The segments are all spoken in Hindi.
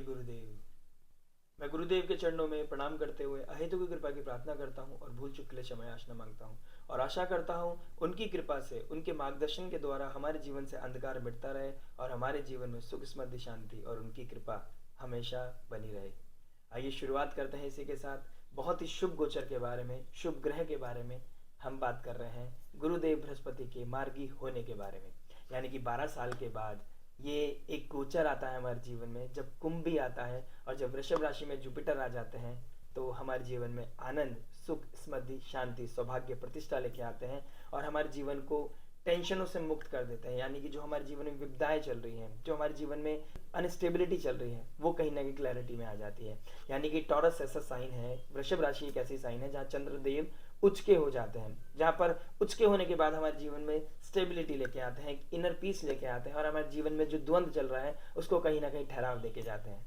जय गुरुदेव। मैं गुरुदेव के चरणों में प्रणाम करते हुए अहेतु की कृपा की प्रार्थना करता हूँ और भूल चूक के लिए क्षमा याचना मांगता हूँ और आशा करता हूँ उनकी कृपा से, उनके मार्गदर्शन के द्वारा हमारे जीवन से अंधकार मिटता रहे और हमारे जीवन में सुख समृद्धि शांति और उनकी कृपा हमेशा बनी रहे। आइए शुरुआत करते हैं इसी के साथ बहुत ही शुभ गोचर के बारे में, शुभ ग्रह के बारे में हम बात कर रहे हैं। गुरुदेव बृहस्पति के मार्गी होने के बारे में, यानी कि 12 साल के बाद ये एक गोचर आता है हमारे जीवन में। जब कुंभ भी आता है और जब वृषभ राशि में जुपिटर आ जाते हैं तो हमारे जीवन में आनंद, सुख, समृद्धि, शांति, सौभाग्य, प्रतिष्ठा लेके आते हैं और हमारे जीवन को टेंशनों से मुक्त कर देते हैं। यानी कि जो हमारे जीवन में विपदाएं चल रही हैं, जो हमारे जीवन में अनस्टेबिलिटी चल रही है, वो कहीं ना कहीं क्लैरिटी में आ जाती है। यानी कि टॉरस ऐसा साइन है, वृषभ राशि एक ऐसी साइन है जहाँ चंद्रदेव उचके हो जाते हैं, जहाँ पर उचके होने के बाद हमारे जीवन में स्टेबिलिटी लेके आते हैं, इनर पीस लेके आते हैं और हमारे जीवन में जो द्वंद्व चल रहा है उसको कहीं ना कहीं ठहराव देके जाते हैं।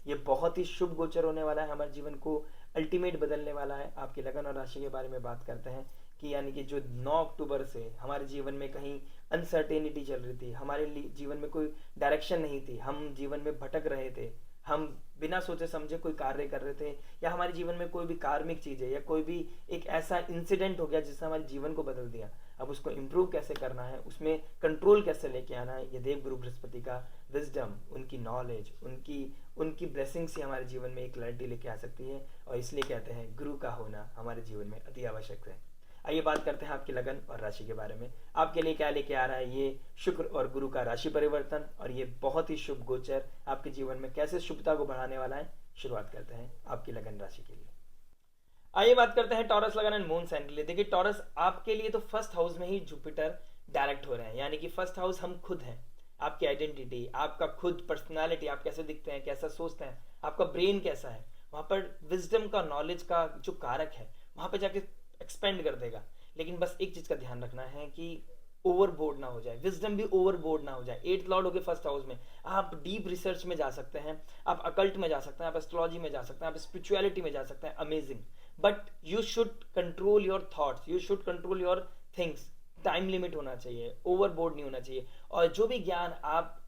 ये बहुत ही शुभ गोचर होने वाला है, हमारे जीवन को अल्टीमेट बदलने वाला है। आपकी लगन और राशि के बारे में बात करते हैं कि यानी कि जो 9 अक्टूबर से हमारे जीवन में कहीं अनसर्टेनिटी चल रही थी, हमारे जीवन में कोई डायरेक्शन नहीं थी, हम जीवन में भटक रहे थे, हम बिना सोचे समझे कोई कार्य कर रहे थे, या हमारे जीवन में कोई भी कार्मिक चीज है या कोई भी एक ऐसा इंसिडेंट हो गया जिसने हमारे जीवन को बदल दिया। अब उसको इम्प्रूव कैसे करना है, उसमें कंट्रोल कैसे लेके आना है, ये देव गुरु बृहस्पति का विजडम, उनकी नॉलेज, उनकी उनकी ब्लेसिंग से हमारे जीवन में एक क्लैरिटी लेके आ सकती है। और इसलिए कहते हैं गुरु का होना हमारे जीवन में अति आवश्यक है। आइए बात करते हैं आपकी लगन और राशि के बारे में। आपके लिए क्या लेके आ रहा है ये शुक्र और गुरु का राशि परिवर्तन, और ये बहुत ही शुभ गोचर आपके जीवन में कैसे शुभता को बढ़ाने वाला है। शुरुआत करते हैं आपकी लगन राशि के लिए। आइए बात करते हैं टॉरस लगन एंड मून साइन के लिए। देखिए टॉरस, आपके लिए तो फर्स्ट हाउस में ही जुपिटर डायरेक्ट हो रहे हैं, यानी कि फर्स्ट हाउस हम खुद हैं, आपकी आइडेंटिटी, आपका खुद पर्सनालिटी, आप कैसे दिखते हैं, कैसा सोचते हैं, आपका ब्रेन कैसा है, वहां पर विजडम का, नॉलेज का जो कारक है वहां पर जाके एक्सपेंड कर देगा। लेकिन बस एक चीज का ध्यान रखना है कि ओवरबोर्ड ना हो जाए, विजडम भी ओवरबोर्ड ना हो जाए। 8th लॉर्ड हो गए फर्स्ट हाउस में, आप डीप रिसर्च में जा सकते हैं, आप अकल्ट में जा सकते हैं, आप एस्ट्रोलॉजी में जा सकते हैं, आप स्पिरिचुअलिटी में जा सकते हैं, amazing. But you should control your thoughts, you should control your things. Time limit होना चाहिए, ओवरबोर्ड नहीं होना चाहिए। और जो भी ज्ञान आप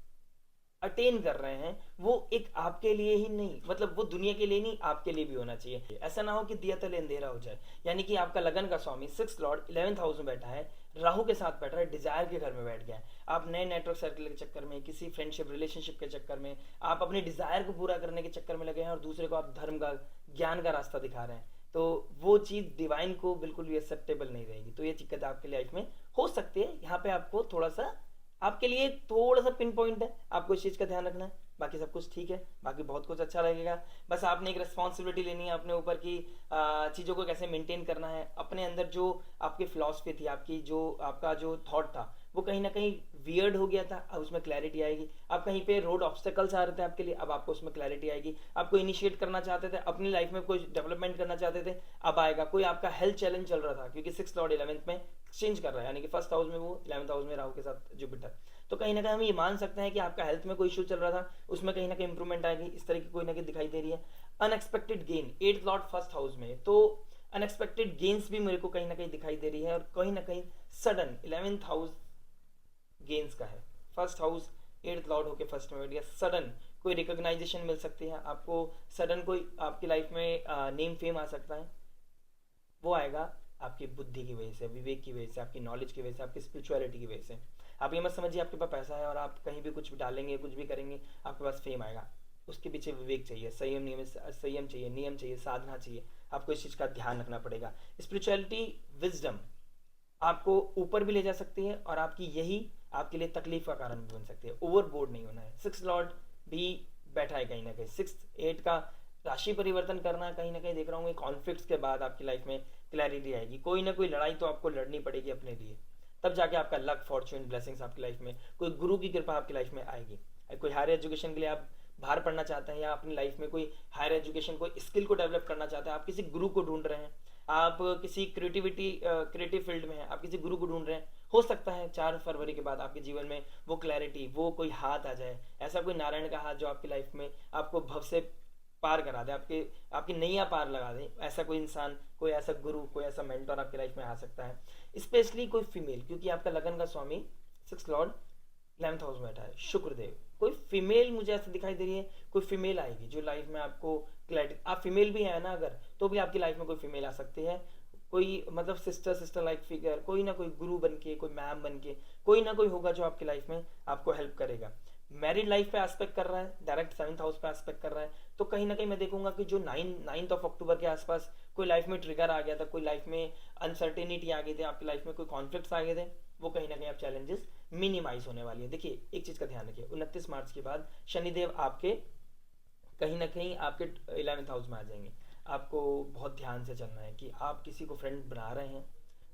अटेन कर रहे हैं वो एक आपके लिए ही नहीं, मतलब वो दुनिया के लिए नहीं, आपके लिए भी होना चाहिए। ऐसा ना हो कि दिया तले अंधेरा हो जाए। यानी कि आपका लगन का स्वामी 6th लॉर्ड 11th हाउस में बैठा है, राहु के साथ बैठा है, डिजायर के घर में बैठ गया है। आप नए नेटवर्क सर्कल के चक्कर में, किसी फ्रेंडशिप रिलेशनशिप के चक्कर में, आप अपने डिजायर को पूरा करने के चक्कर में लगे हैं और दूसरे को आप धर्म का, ज्ञान का रास्ता दिखा रहे हैं, तो वो चीज डिवाइन को बिल्कुल भी एक्सेप्टेबल नहीं रहेगी। तो ये दिक्कत आपके लाइफ में हो सकती है। यहाँ पे आपको थोड़ा सा, आपके लिए थोड़ा सा पिन पॉइंट है, आपको इस चीज का ध्यान रखना है। बाकी सब कुछ ठीक है, बाकी बहुत कुछ अच्छा लगेगा। बस आपने एक रिस्पॉन्सिबिलिटी लेनी है अपने ऊपर की चीजों को कैसे मेंटेन करना है। अपने अंदर जो आपकी फिलॉसफी थी, आपकी जो आपका जो थॉट था, वो कहीं ना कहीं वियर्ड हो गया था, अब उसमें क्लैरिटी आएगी। आप कहीं पे रोड ऑब्स्टेकल्स आ रहे थे आपके लिए, अब आपको उसमें क्लैरिटी आएगी। आपको इनिशिएट करना चाहते थे, अपनी लाइफ में कोई डेवलपमेंट करना चाहते थे, अब आएगा। कोई आपका हेल्थ चैलेंज चल रहा था, क्योंकि 6th लॉर्ड 11th में चेंज कर रहा है, यानी कि फर्स्ट हाउस में वो, 11th हाउस में राहु के साथ जुपिटर। तो कहीं ना कहीं हम ये मान सकते हैं कि आपका हेल्थ में कोई इशू चल रहा था, उसमें कहीं ना कहीं इंप्रूवमेंट आएगी, इस तरह की कोई ना कहीं दिखाई दे रही है। Unexpected gain, 8th Lord first house में, तो अनएक्सपेक्टेड गेन्स भी मेरे को कहीं ना कहीं दिखाई दे रही है। और कहीं ना कहीं सडन 11th हाउस गेन्स का है, फर्स्ट हाउस 8th लॉर्ड होके फर्स्ट में बैठ गया, सडन कोई रिकॉग्नाइजेशन मिल सकती है आपको, सडन कोई आपकी लाइफ में नेम फेम आ सकता है। वो आएगा आपकी बुद्धि की वजह से, विवेक की वजह से, आपकी नॉलेज की वजह से, आपकी स्पिरिचुअलिटी की वजह से। आप ये मत समझिए आपके पास पैसा है और आप कहीं भी कुछ डालेंगे, कुछ भी करेंगे, आपके पास फेम आएगा। उसके पीछे विवेक चाहिए, संयम चाहिए, नियम चाहिए, साधना चाहिए। आपको इस चीज का ध्यान रखना पड़ेगा। स्पिरिचुअलिटी, विजडम आपको ऊपर भी ले जा सकती है और आपकी यही आपके लिए तकलीफ का कारण भी बन सकती है। ओवरबोर्ड नहीं होना है। 6th लॉर्ड भी बैठा है कहीं ना कहीं, 6th 8 का राशि परिवर्तन करना, कहीं ना कहीं देख रहा हूँ कॉन्फ्लिक्ट्स के बाद आपकी लाइफ में क्लैरिटी आएगी। कोई ना कोई लड़ाई तो आपको लड़नी पड़ेगी अपने लिए, तब जाके आपका लक, फॉर्च्यून, ब्लेसिंग्स आपकी लाइफ में, कोई गुरु की कृपा आपकी लाइफ में आएगी। कोई हायर एजुकेशन के लिए आप बाहर पढ़ना चाहते हैं, या अपनी लाइफ में कोई हायर एजुकेशन, कोई स्किल को डेवलप करना चाहते हैं, आप किसी गुरु को ढूंढ रहे हैं, आप किसी क्रिएटिव फील्ड में हैं, आप किसी गुरु को ढूंढ रहे हैं, हो सकता है 4 फरवरी के बाद आपके जीवन में वो क्लैरिटी, वो कोई हाथ आ जाए, ऐसा कोई नारायण का हाथ जो आपकी लाइफ में आपको भव से पार करा दे, आपकी नैया पार लगा दे। ऐसा कोई इंसान, कोई ऐसा गुरु, कोई ऐसा मेंटर आपकी लाइफ में आ सकता है, स्पेशली कोई फीमेल, क्योंकि आपका लगन का स्वामी 6th लॉर्ड 11th हाउस में बैठा है, शुक्रदेव। कोई फीमेल मुझे ऐसा दिखाई दे रही है, कोई फीमेल आएगी जो लाइफ में आपको क्लैरिटी, आप फीमेल भी है ना अगर, तो भी आपकी लाइफ में कोई फीमेल आ सकती है, कोई मतलब सिस्टर लाइक फिगर, कोई ना कोई गुरु बन के, कोई मैम बन के, कोई ना कोई होगा जो आपकी लाइफ में आपको हेल्प करेगा। मैरिड लाइफ पे एस्पेक्ट कर रहा है, डायरेक्ट 7th हाउस पे एस्पेक्ट कर रहा है, तो कहीं ना कहीं मैं देखूंगा कि जो 9th ऑफ अक्टूबर के आसपास कोई लाइफ में ट्रिगर आ गया था, कोई लाइफ में अनसर्टेनिटी आ गई थी, आपकी लाइफ में कोई कॉन्फ्लिक्ट्स आ गए थे, वो कहीं ना कहीं आप चैलेंजेस मिनिमाइज होने वाली है। देखिए एक चीज का ध्यान रखिए, 29 मार्च के बाद शनिदेव आपके कहीं ना कहीं आपके 11th हाउस में आ जाएंगे। आपको बहुत ध्यान से चलना है कि आप किसी को फ्रेंड बना रहे हैं,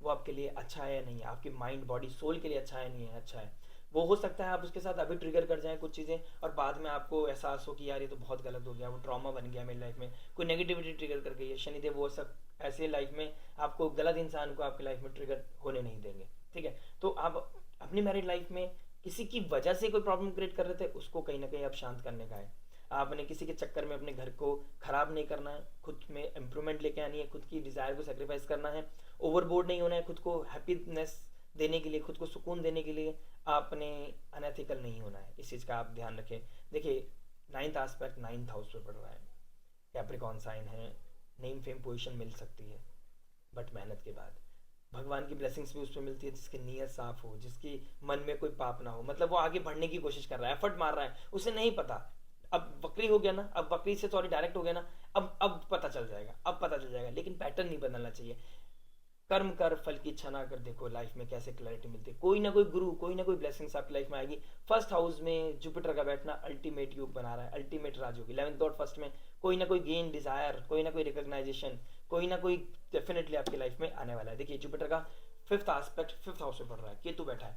वो आपके लिए अच्छा है या नहीं है, आपकी माइंड बॉडी सोल के लिए अच्छा है नहीं है, अच्छा है। वो हो सकता है आप उसके साथ अभी ट्रिगर कर जाएं कुछ चीज़ें, और बाद में आपको एहसास हो कि यार ये तो बहुत गलत हो गया, वो ट्रॉमा बन गया मेरी लाइफ में, कोई नेगेटिविटी ट्रिगर कर गई है। शनिदेव वो सब ऐसे लाइफ में आपको गलत इंसान को आपकी लाइफ में ट्रिगर होने नहीं देंगे, ठीक है। तो आप अपनी मैरिड लाइफ में किसी की वजह से कोई प्रॉब्लम क्रिएट कर रहे थे, उसको कहीं ना कहीं आप शांत करने का है। आपने किसी के चक्कर में अपने घर को खराब नहीं करना है, खुद में इम्प्रूवमेंट लेके आनी है, खुद की डिजायर को सेक्रीफाइस करना है, ओवरबोर्ड नहीं होना है, खुद को हैप्पीनेस देने के लिए, खुद को सुकून देने के लिए आपने अनएथिकल नहीं होना है। इस चीज़ का आप ध्यान रखें। देखिए 9th एस्पेक्ट 9th हाउस पे पड़ रहा है, कैप्रिकॉन साइन है, नेम फेम पोजीशन मिल सकती है, बट मेहनत के बाद भगवान की ब्लेसिंग्स भी उस पर मिलती है जिसकी नीयत साफ हो, जिसकी मन में कोई पाप ना हो, मतलब वो आगे बढ़ने की कोशिश कर रहा है, एफर्ट मार रहा है, उसे नहीं पता। अब वक्री हो गया ना, अब वक्री से सॉरी डायरेक्ट हो गया ना, अब पता चल जाएगा, अब पता चल जाएगा, लेकिन पैटर्न नहीं बदलना चाहिए। कर्म कर फल की इच्छा ना कर, देखो लाइफ में कैसे क्लैरिटी मिलती है, कोई ना कोई गुरु, कोई ना कोई ब्लेसिंग्स आपकी लाइफ में आएगी। फर्स्ट हाउस में जुपिटर का बैठना अल्टीमेट योग बना रहा है, अल्टीमेट राजयोग। 11th और फर्स्ट में कोई ना कोई गेन डिजायर, कोई ना कोई रिकॉग्नाइजेशन, कोई ना कोई डेफिनेटली आपकी लाइफ में आने वाला है। देखिए जुपिटर का 5th एस्पेक्ट 5th हाउस में पड़ रहा है, केतु बैठा है।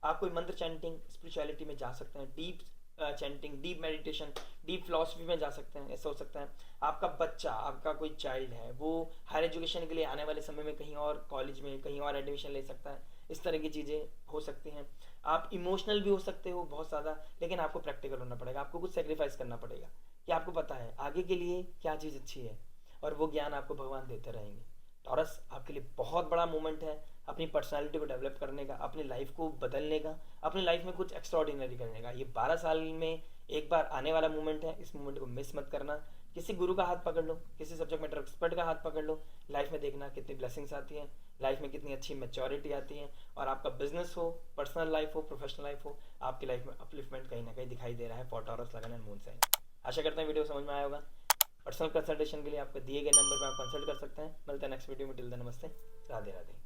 आप कोई मंत्र चैंटिंग स्पिरिचुअलिटी में जा सकते हैं, deep chanting, deep meditation, deep philosophy में जा सकते हैं। ऐसा हो सकता है आपका बच्चा, आपका कोई चाइल्ड है, वो हायर एजुकेशन के लिए आने वाले समय में कहीं और कॉलेज में कहीं और एडमिशन ले सकता है, इस तरह की चीज़ें हो सकती हैं। आप इमोशनल भी हो सकते हो बहुत ज़्यादा, लेकिन आपको प्रैक्टिकल होना पड़ेगा, आपको कुछ सेक्रीफाइस करना पड़ेगा कि आपको पता है आगे के लिए क्या चीज़ अच्छी है, और वो ज्ञान आपको भगवान देते रहेंगे। टॉरस आपके लिए बहुत बड़ा मोमेंट है अपनी पर्सनालिटी को डेवलप करने का, अपनी लाइफ को बदलने का, अपनी लाइफ में कुछ एक्स्ट्राऑर्डिनरी करने का। ये 12 साल में एक बार आने वाला मोमेंट है, इस मोमेंट को मिस मत करना। किसी गुरु का हाथ पकड़ लो, किसी सब्जेक्ट मैटर एक्सपर्ट का हाथ पकड़ लो, लाइफ में देखना कितनी ब्लेसिंग्स आती हैं, लाइफ में कितनी अच्छी मेच्योरिटी आती है, और आपका बिजनेस हो, पर्सनल लाइफ हो, प्रोफेशनल लाइफ हो, आपकी लाइफ में अपलिफ्टमेंट कहीं ना कहीं दिखाई दे रहा है फॉर टॉरस लगन एंड मून साइन। आशा करते हैं वीडियो समझ में आया होगा। पर्सनल कंसल्टेशन के लिए आपके दिए गए नंबर पर आप कंसल्ट कर सकते हैं। मिलते हैं नेक्स्ट वीडियो में, टिल देन नमस्ते, राधे राधे।